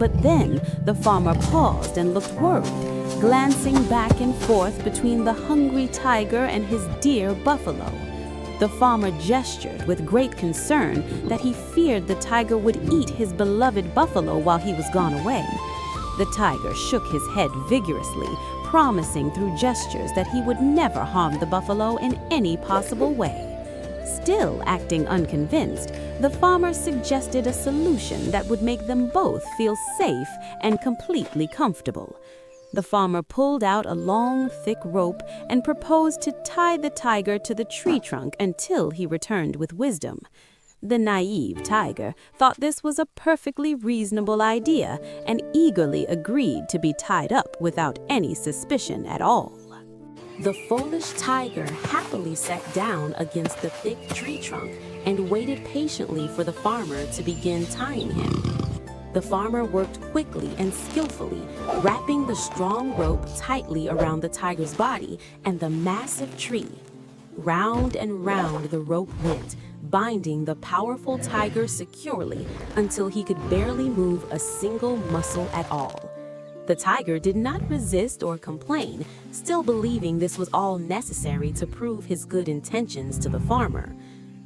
But then the farmer paused and looked worried, glancing back and forth between the hungry tiger and his dear buffalo. The farmer gestured with great concern that he feared the tiger would eat his beloved buffalo while he was gone away. The tiger shook his head vigorously, promising through gestures that he would never harm the buffalo in any possible way. Still acting unconvinced, the farmer suggested a solution that would make them both feel safe and completely comfortable. The farmer pulled out a long, thick rope and proposed to tie the tiger to the tree trunk until he returned with wisdom. The naive tiger thought this was a perfectly reasonable idea and eagerly agreed to be tied up without any suspicion at all. The foolish tiger happily sat down against the thick tree trunk and waited patiently for the farmer to begin tying him. The farmer worked quickly and skillfully, wrapping the strong rope tightly around the tiger's body and the massive tree. Round and round the rope went, binding the powerful tiger securely until he could barely move a single muscle at all. The tiger did not resist or complain, still believing this was all necessary to prove his good intentions to the farmer.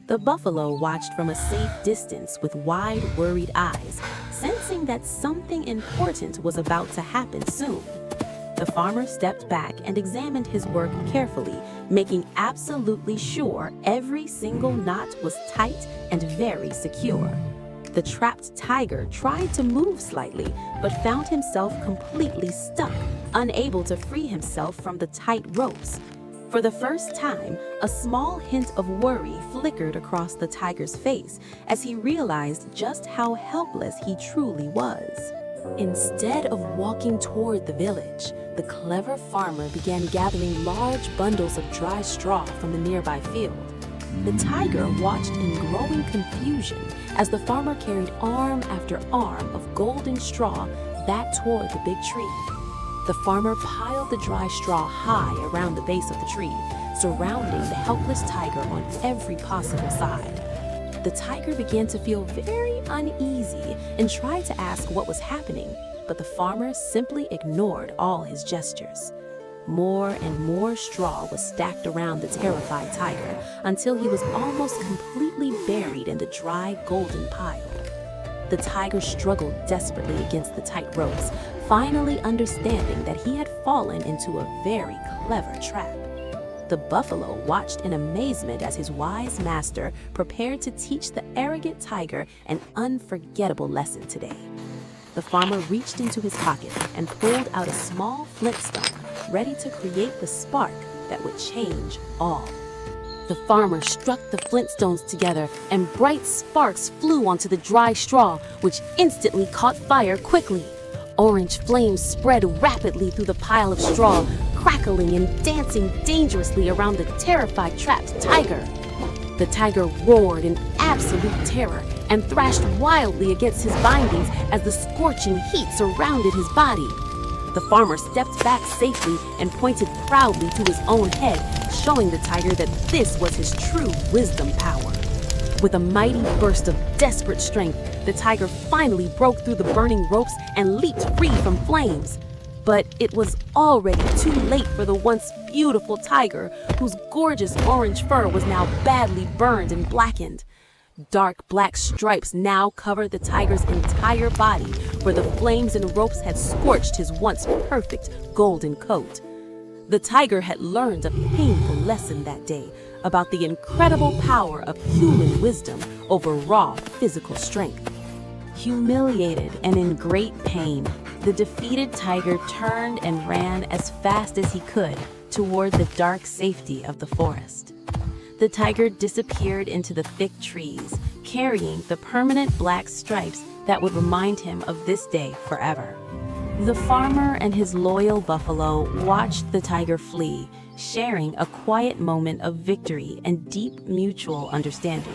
The buffalo watched from a safe distance with wide, worried eyes, sensing that something important was about to happen soon. The farmer stepped back and examined his work carefully, making absolutely sure every single knot was tight and very secure. The trapped tiger tried to move slightly, but found himself completely stuck, unable to free himself from the tight ropes. For the first time, a small hint of worry flickered across the tiger's face as he realized just how helpless he truly was. Instead of walking toward the village, the clever farmer began gathering large bundles of dry straw from the nearby field. The tiger watched in growing confusion as the farmer carried arm after arm of golden straw back toward the big tree. The farmer piled the dry straw high around the base of the tree, surrounding the helpless tiger on every possible side. The tiger began to feel very uneasy and tried to ask what was happening, but the farmer simply ignored all his gestures. More and more straw was stacked around the terrified tiger until he was almost completely buried in the dry golden pile. The tiger struggled desperately against the tight ropes, finally understanding that he had fallen into a very clever trap. The buffalo watched in amazement as his wise master prepared to teach the arrogant tiger an unforgettable lesson today. The farmer reached into his pocket and pulled out a small flintstone, ready to create the spark that would change all. The farmer struck the flintstones together, and bright sparks flew onto the dry straw, which instantly caught fire quickly. Orange flames spread rapidly through the pile of straw, crackling and dancing dangerously around the terrified trapped tiger. The tiger roared in absolute terror and thrashed wildly against his bindings as the scorching heat surrounded his body. The farmer stepped back safely and pointed proudly to his own head, showing the tiger that this was his true wisdom power. With a mighty burst of desperate strength, the tiger finally broke through the burning ropes and leaped free from flames. But it was already too late for the once beautiful tiger, whose gorgeous orange fur was now badly burned and blackened. Dark black stripes now covered the tiger's entire body, where the flames and ropes had scorched his once perfect golden coat. The tiger had learned a painful lesson that day about the incredible power of human wisdom over raw physical strength. Humiliated and in great pain, the defeated tiger turned and ran as fast as he could toward the dark safety of the forest. The tiger disappeared into the thick trees, carrying the permanent black stripes that would remind him of this day forever. The farmer and his loyal buffalo watched the tiger flee, sharing a quiet moment of victory and deep mutual understanding.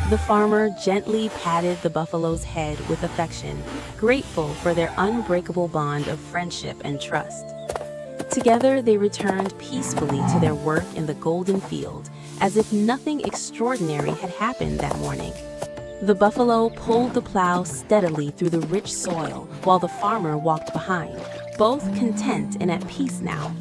The farmer gently patted the buffalo's head with affection, grateful for their unbreakable bond of friendship and trust. Together, they returned peacefully to their work in the golden field, as if nothing extraordinary had happened that morning. The buffalo pulled the plow steadily through the rich soil while the farmer walked behind, both content and at peace now.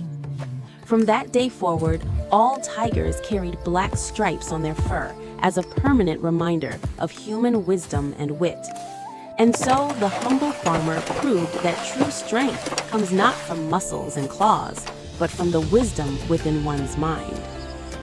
From that day forward, all tigers carried black stripes on their fur as a permanent reminder of human wisdom and wit. And so the humble farmer proved that true strength comes not from muscles and claws, but from the wisdom within one's mind.